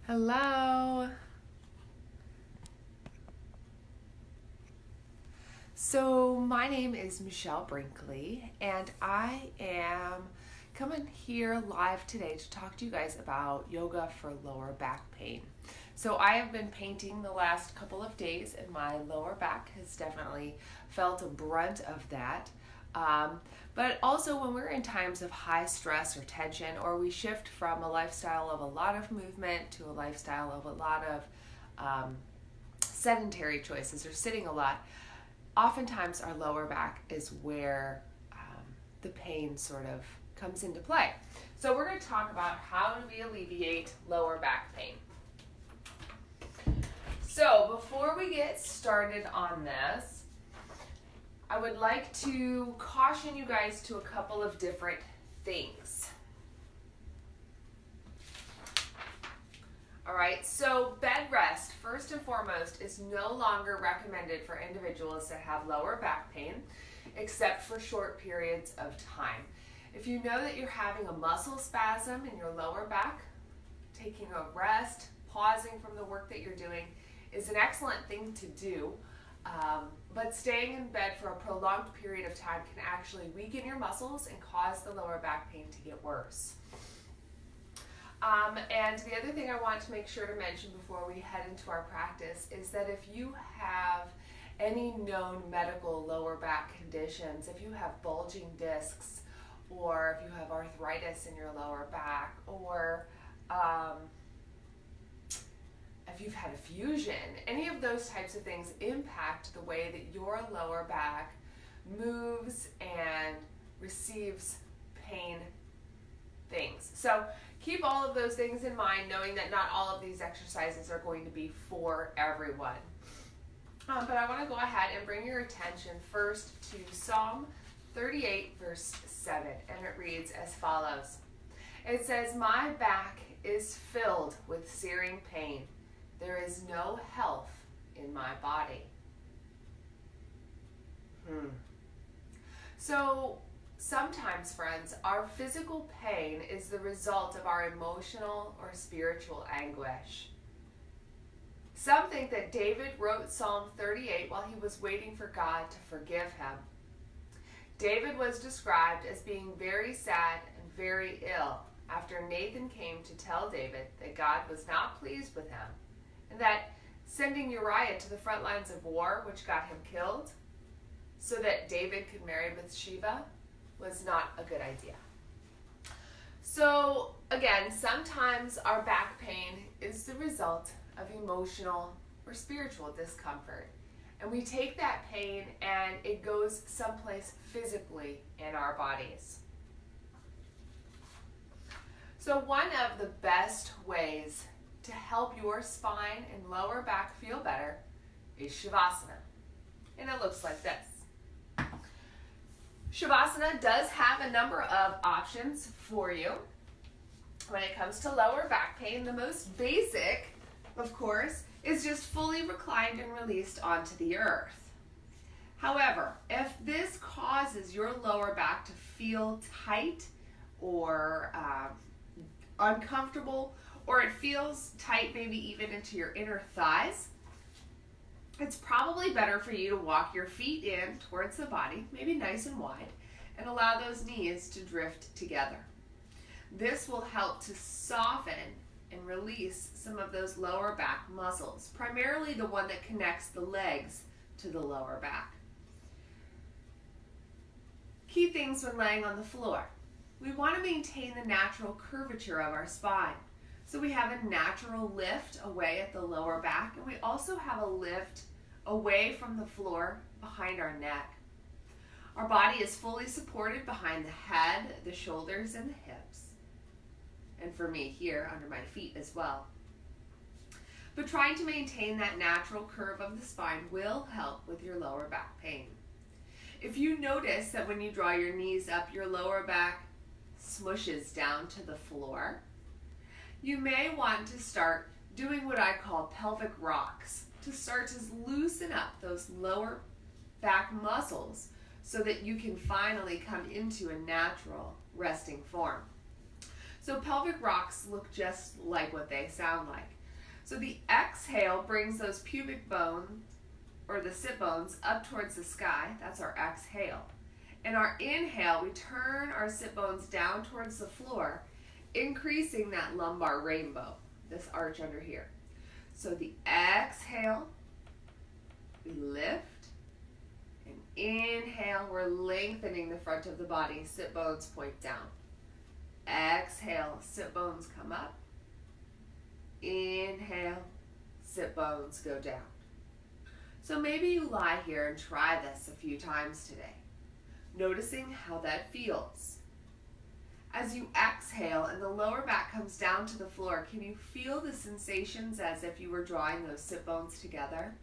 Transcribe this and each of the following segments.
Hello. So my name is Michelle Brinkley, and I am coming here live today to talk to you guys about yoga for lower back pain. So I have been painting the last couple of days, and my lower back has definitely felt a brunt of that. But also when we're in times of high stress or tension, or we shift from a lifestyle of a lot of movement to a lifestyle of a lot of sedentary choices or sitting a lot, oftentimes our lower back is where the pain sort of comes into play. So we're going to talk about how do we alleviate lower back pain. So before we get started on this, I would like to caution you guys to a couple of different things. All right, so bed rest, first and foremost, is no longer recommended for individuals that have lower back pain, except for short periods of time. If you know that you're having a muscle spasm in your lower back, taking a rest, pausing from the work that you're doing is an excellent thing to do. But staying in bed for a prolonged period of time can actually weaken your muscles and cause the lower back pain to get worse. And the other thing I want to make sure to mention before we head into our practice is that if you have any known medical lower back conditions, if you have bulging discs, or if you have arthritis in your lower back, or if you've had a fusion, any of those types of things impact the way that your lower back moves and receives pain things. So keep all of those things in mind, knowing that not all of these exercises are going to be for everyone. But I want to go ahead and bring your attention first to Psalm 38, verse 7, and it reads as follows. It says, "My back is filled with searing pain. There is no health in my body." So sometimes, friends, our physical pain is the result of our emotional or spiritual anguish. Some think that David wrote Psalm 38 while he was waiting for God to forgive him. David was described as being very sad and very ill after Nathan came to tell David that God was not pleased with him, and that sending Uriah to the front lines of war, which got him killed, so that David could marry Bathsheba, was not a good idea. So again, sometimes our back pain is the result of emotional or spiritual discomfort. And we take that pain and it goes someplace physically in our bodies. So one of the best ways to help your spine and lower back feel better is Savasana. And it looks like this. Savasana does have a number of options for you. When it comes to lower back pain, the most basic, of course, is just fully reclined and released onto the earth. However, if this causes your lower back to feel tight or uncomfortable, or it feels tight maybe even into your inner thighs, it's probably better for you to walk your feet in towards the body, maybe nice and wide, and allow those knees to drift together. This will help to soften and release some of those lower back muscles, primarily the one that connects the legs to the lower back. Key things when laying on the floor. We want to maintain the natural curvature of our spine. So we have a natural lift away at the lower back, and we also have a lift away from the floor behind our neck. Our body is fully supported behind the head, the shoulders, and the hips. And for me here, under my feet as well. But trying to maintain that natural curve of the spine will help with your lower back pain. If you notice that when you draw your knees up, your lower back smushes down to the floor, you may want to start doing what I call pelvic rocks to start to loosen up those lower back muscles so that you can finally come into a natural resting form. So pelvic rocks look just like what they sound like. So the exhale brings those pubic bones, or the sit bones, up towards the sky. That's our exhale. And our inhale, we turn our sit bones down towards the floor, increasing that lumbar rainbow, this arch under here. So the exhale, we lift. And inhale, we're lengthening the front of the body. Sit bones point down. Exhale, sit bones come up. Inhale, sit bones go down. So maybe you lie here and try this a few times today, noticing how that feels. As you exhale and the lower back comes down to the floor, can you feel the sensations as if you were drawing those sit bones together?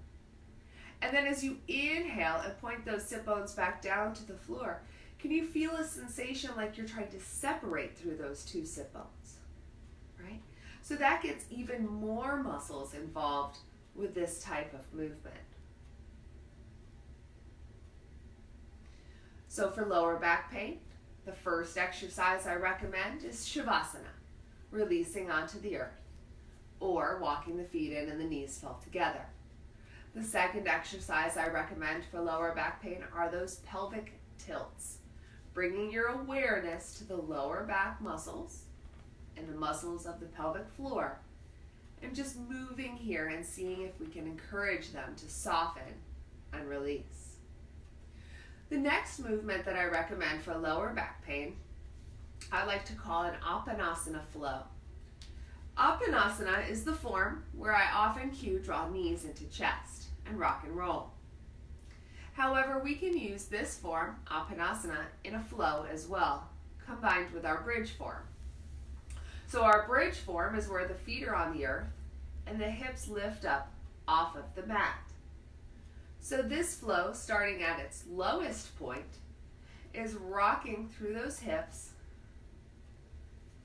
And then as you inhale and point those sit bones back down to the floor, can you feel a sensation like you're trying to separate through those two sit bones, right? So that gets even more muscles involved with this type of movement. So for lower back pain, the first exercise I recommend is Savasana, releasing onto the earth, or walking the feet in and the knees fall together. The second exercise I recommend for lower back pain are those pelvic tilts, bringing your awareness to the lower back muscles and the muscles of the pelvic floor, and just moving here and seeing if we can encourage them to soften and release. The next movement that I recommend for lower back pain, I like to call an Apanasana flow. Apanasana is the form where I often cue draw knees into chest and rock and roll. However, we can use this form, Apanasana, in a flow as well, combined with our bridge form. So our bridge form is where the feet are on the earth and the hips lift up off of the mat. So this flow, starting at its lowest point, is rocking through those hips.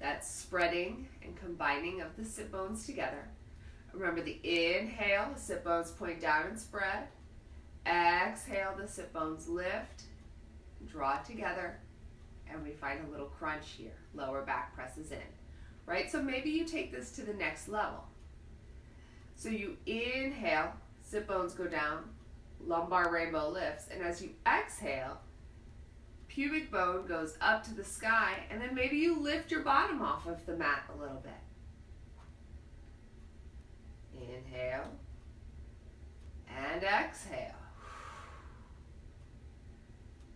That's spreading and combining of the sit bones together. Remember the inhale, the sit bones point down and spread. Exhale, the sit bones lift, draw together, and we find a little crunch here. Lower back presses in, right? So maybe you take this to the next level. So you inhale, sit bones go down, lumbar rainbow lifts, and as you exhale, pubic bone goes up to the sky, and then maybe you lift your bottom off of the mat a little bit. Inhale and exhale.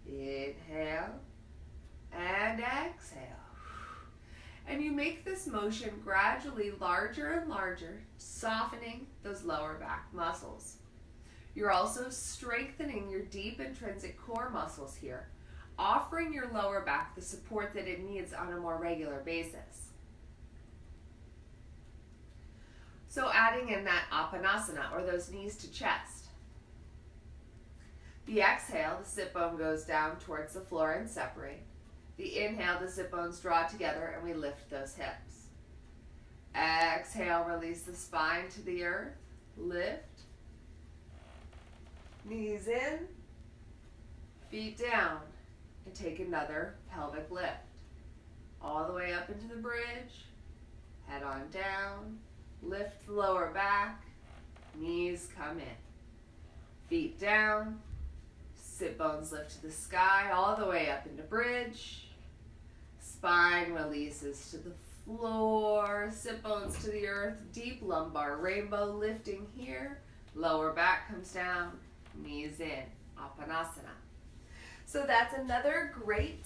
Inhale and exhale. And you make this motion gradually larger and larger, softening those lower back muscles. You're also strengthening your deep intrinsic core muscles here, offering your lower back the support that it needs on a more regular basis. So adding in that Apanasana, or those knees to chest. The exhale, the sit bone goes down towards the floor and separate. The inhale, the sit bones draw together and we lift those hips. Exhale, release the spine to the earth, lift. Knees in, feet down, and take another pelvic lift. All the way up into the bridge, head on down, lift the lower back, knees come in. Feet down, sit bones lift to the sky, all the way up into bridge. Spine releases to the floor, sit bones to the earth, deep lumbar rainbow lifting here. Lower back comes down, knees in, Apanasana. So that's another great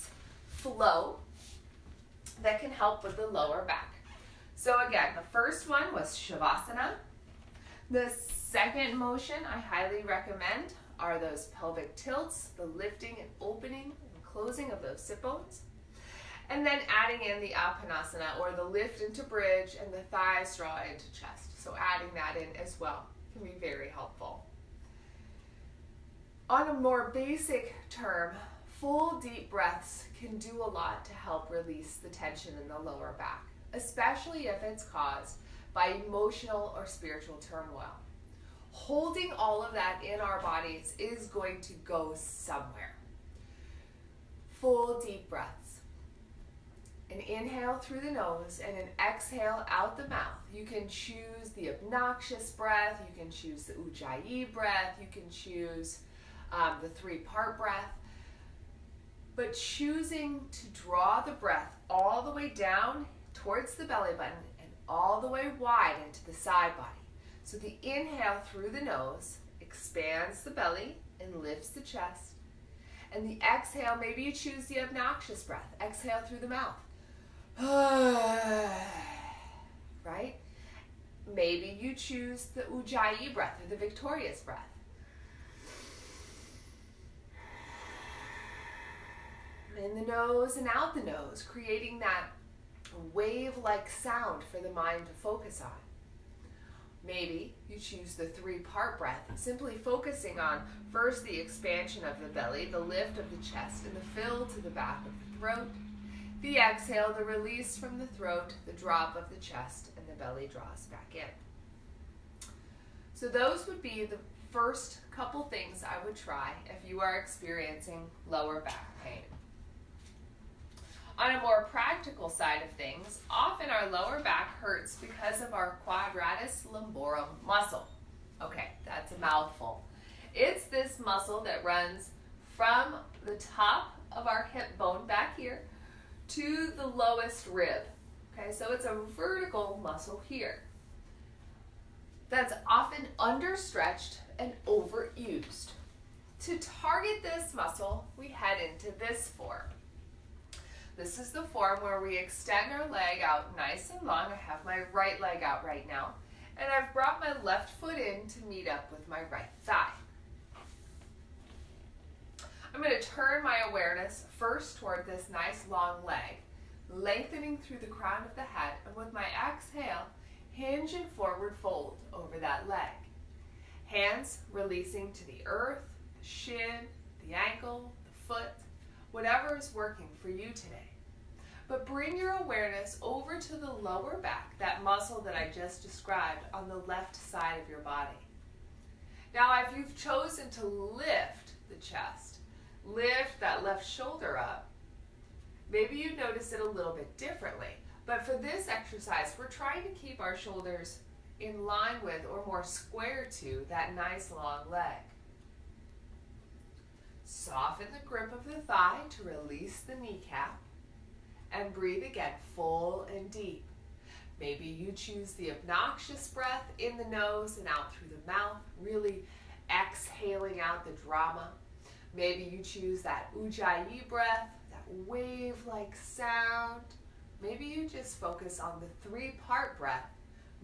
flow that can help with the lower back. So again, the first one was Savasana. The second motion I highly recommend are those pelvic tilts, the lifting and opening and closing of those sit bones. And then adding in the Apanasana, or the lift into bridge and the thighs draw into chest. So adding that in as well can be very helpful. On a more basic term, full deep breaths can do a lot to help release the tension in the lower back, especially if it's caused by emotional or spiritual turmoil. Holding all of that in our bodies is going to go somewhere. Full deep breaths. An inhale through the nose and an exhale out the mouth. You can choose the obnoxious breath. You can choose the Ujjayi breath. You can choose the 3-part breath. But choosing to draw the breath all the way down towards the belly button and all the way wide into the side body. So the inhale through the nose expands the belly and lifts the chest. And the exhale, maybe you choose the obnoxious breath. Exhale through the mouth. Right? Maybe you choose the Ujjayi breath or the victorious breath. In the nose and out the nose, creating that wave-like sound for the mind to focus on. Maybe you choose the 3-part breath, simply focusing on first the expansion of the belly, the lift of the chest, and the fill to the back of the throat. The exhale, the release from the throat, the drop of the chest, and the belly draws back in. So those would be the first couple things I would try if you are experiencing lower back pain. On a more practical side of things, often our lower back hurts because of our quadratus lumborum muscle. Okay, that's a mouthful. It's this muscle that runs from the top of our hip bone back here to the lowest rib. Okay, so it's a vertical muscle here that's often understretched and overused. To target this muscle, we head into this form. This is the form where we extend our leg out nice and long. I have my right leg out right now, and I've brought my left foot in to meet up with my right thigh. I'm going to turn my awareness first toward this nice long leg, lengthening through the crown of the head, and with my exhale, hinge and forward fold over that leg. Hands releasing to the earth, the shin, the ankle, the foot, whatever is working for you today. But bring your awareness over to the lower back, that muscle that I just described on the left side of your body. Now, if you've chosen to lift the chest, lift that left shoulder up, maybe you notice it a little bit differently. But for this exercise, we're trying to keep our shoulders in line with or more square to that nice long leg. Soften the grip of the thigh to release the kneecap and breathe again full and deep. Maybe you choose the obnoxious breath in the nose and out through the mouth, really exhaling out the drama. Maybe you choose that Ujjayi breath, that wave-like sound. Maybe you just focus on the 3-part breath,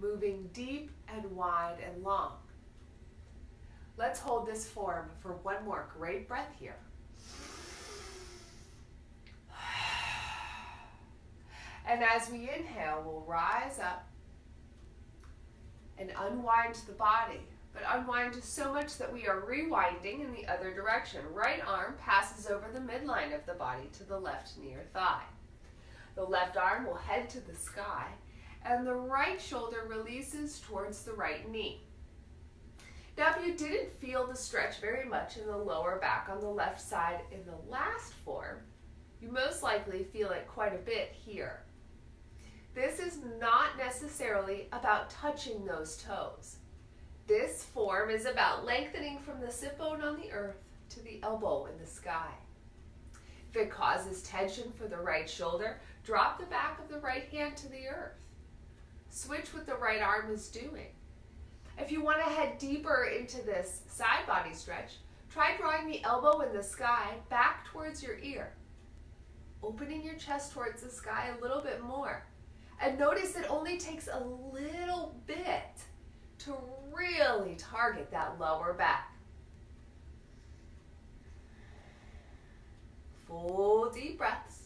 moving deep and wide and long. Let's hold this form for one more great breath here. And as we inhale, we'll rise up and unwind the body, but unwind so much that we are rewinding in the other direction. Right arm passes over the midline of the body to the left near thigh. The left arm will head to the sky, and the right shoulder releases towards the right knee. Now, if you didn't feel the stretch very much in the lower back on the left side in the last form, you most likely feel it quite a bit here. This is not necessarily about touching those toes. This form is about lengthening from the sit bone on the earth to the elbow in the sky. If it causes tension for the right shoulder, drop the back of the right hand to the earth. Switch what the right arm is doing. If you want to head deeper into this side body stretch, try drawing the elbow in the sky back towards your ear, opening your chest towards the sky a little bit more. And notice it only takes a little bit to really target that lower back. Full deep breaths.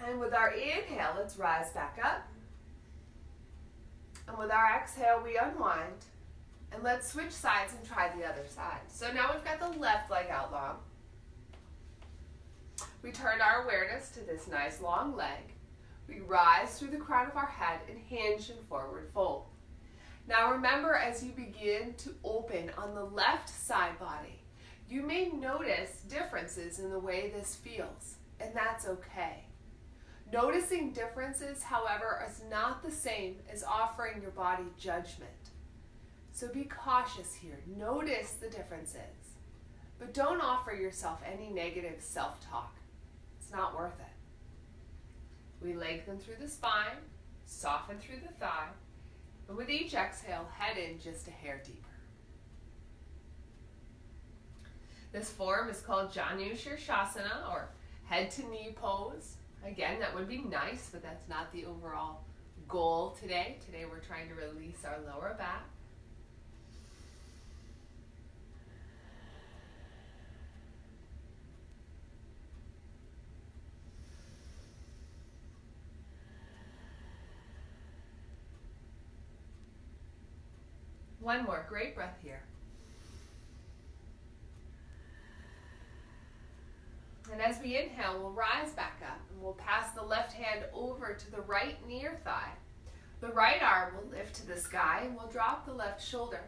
And with our inhale, let's rise back up. And with our exhale, we unwind. And let's switch sides and try the other side. So now we've got the left leg out long. We turn our awareness to this nice long leg. We rise through the crown of our head and hinge and forward fold. Now remember, as you begin to open on the left side body, you may notice differences in the way this feels, and that's okay. Noticing differences, however, is not the same as offering your body judgment. So be cautious here. Notice the differences, but don't offer yourself any negative self-talk. It's not worth it. We lengthen through the spine, soften through the thigh, and with each exhale, head in just a hair deeper. This form is called Janu Shirshasana, or head to knee pose. Again, that would be nice, but that's not the overall goal today. Today we're trying to release our lower back. One more, great breath here. And as we inhale, we'll rise back up and we'll pass the left hand over to the right knee or thigh. The right arm will lift to the sky and we'll drop the left shoulder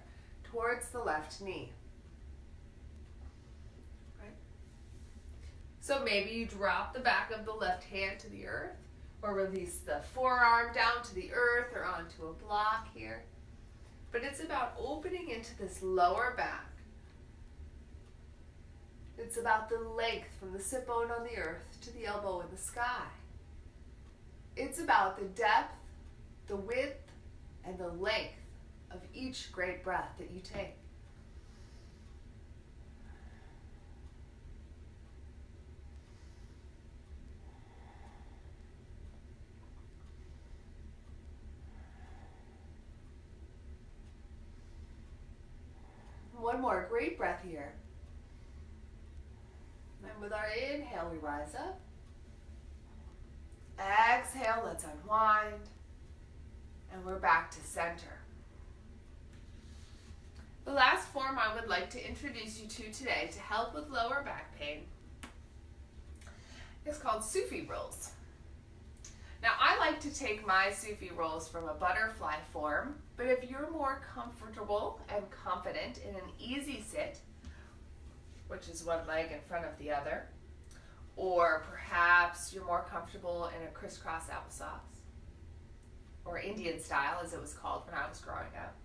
towards the left knee. Right? So maybe you drop the back of the left hand to the earth, or release the forearm down to the earth or onto a block here. But it's about opening into this lower back. It's about the length from the sit bone on the earth to the elbow in the sky. It's about the depth, the width, and the length of each great breath that you take. One more great breath here. And with our inhale, we rise up. Exhale, let's unwind. And we're back to center. The last form I would like to introduce you to today to help with lower back pain is called Sufi Rolls. Now, I like to take my Sufi Rolls from a butterfly form, but if you're more comfortable and confident in an easy sit, which is one leg in front of the other, or perhaps you're more comfortable in a crisscross applesauce, or Indian style as it was called when I was growing up.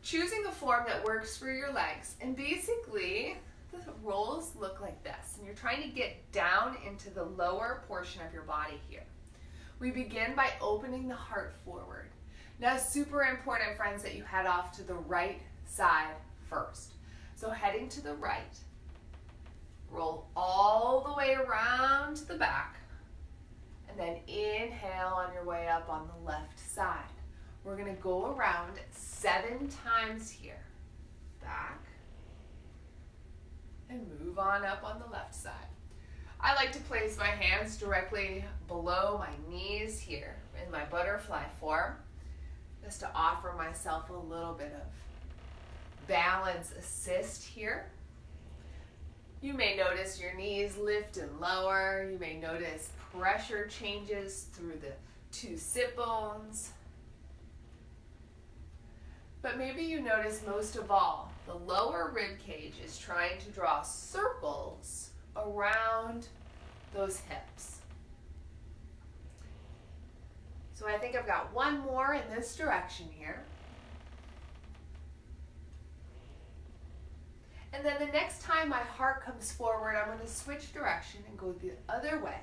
Choosing a form that works for your legs, and basically the rolls look like this, and you're trying to get down into the lower portion of your body here. We begin by opening the heart forward. Now, super important, friends, that you head off to the right side first. So heading to the right, roll all the way around to the back, and then inhale on your way up on the left side. We're going to go around 7 times here. Back, and move on up on the left side. I like to place my hands directly below my knees here in my butterfly form, just to offer myself a little bit of balance assist here. You may notice your knees lift and lower. You may notice pressure changes through the 2 sit bones. But maybe you notice most of all, the lower rib cage is trying to draw circles around those hips. So I think I've got one more in this direction here. And then the next time my heart comes forward, I'm going to switch direction and go the other way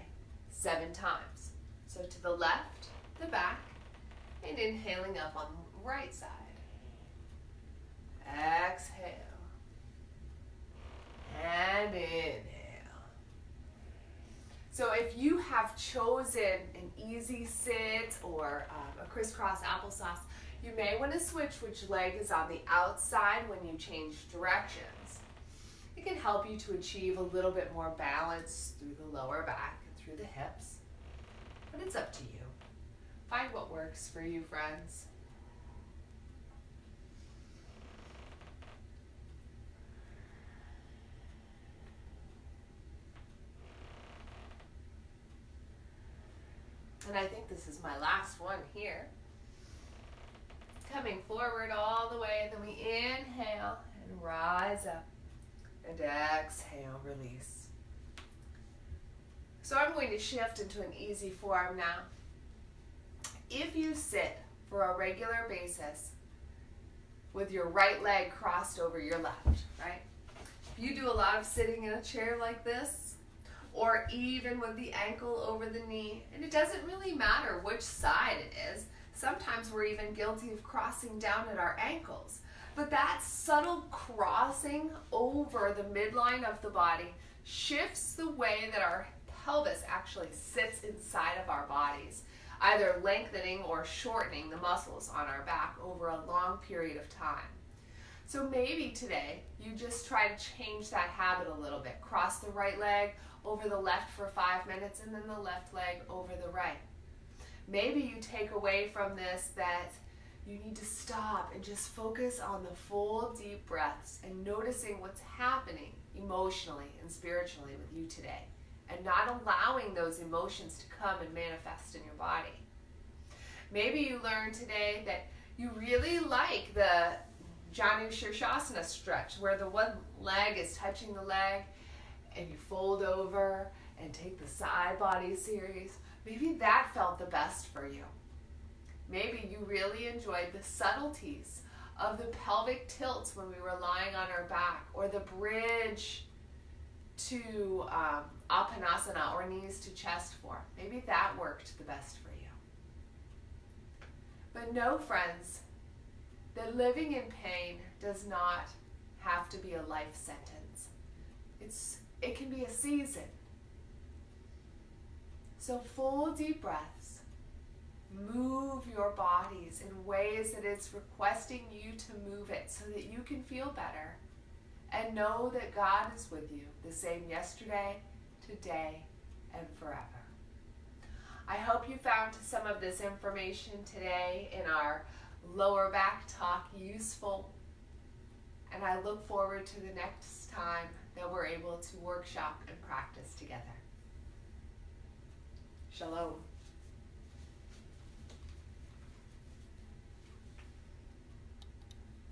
7 times. So to the left, the back, and inhaling up on the right side. Exhale. And inhale. So if you have chosen an easy sit or a crisscross applesauce, you may want to switch which leg is on the outside when you change directions. It can help you to achieve a little bit more balance through the lower back and through the hips. But it's up to you. Find what works for you, friends. And I think this is my last one here. coming forward all the way. Then we inhale and rise up. And exhale, release. So I'm going to shift into an easy form now. If you sit for a regular basis with your right leg crossed over your left, right? If you do a lot of sitting in a chair like this, or even with the ankle over the knee, and it doesn't really matter which side it is. Sometimes we're even guilty of crossing down at our ankles. But that subtle crossing over the midline of the body shifts the way that our pelvis actually sits inside of our bodies, either lengthening or shortening the muscles on our back over a long period of time. So maybe today you just try to change that habit a little bit. Cross the right leg over the left for 5 minutes and then the left leg over the right. Maybe you take away from this that you need to stop and just focus on the full deep breaths and noticing what's happening emotionally and spiritually with you today, and not allowing those emotions to come and manifest in your body. Maybe you learned today that you really like the Janu Shirshasana stretch, where the one leg is touching the leg and you fold over and take the side body series. Maybe that felt the best for you. Maybe you really enjoyed the subtleties of the pelvic tilts when we were lying on our back, or the bridge to Apanasana, or knees to chest form. Maybe that worked the best for you. But know, friends, that living in pain does not have to be a life sentence. It can be a season. So full deep breaths. Move your bodies in ways that it's requesting you to move it so that you can feel better. And know that God is with you, the same yesterday, today, and forever. I hope you found some of this information today in our lower back talk useful. And I look forward to the next time that we're able to workshop and practice together. Shalom.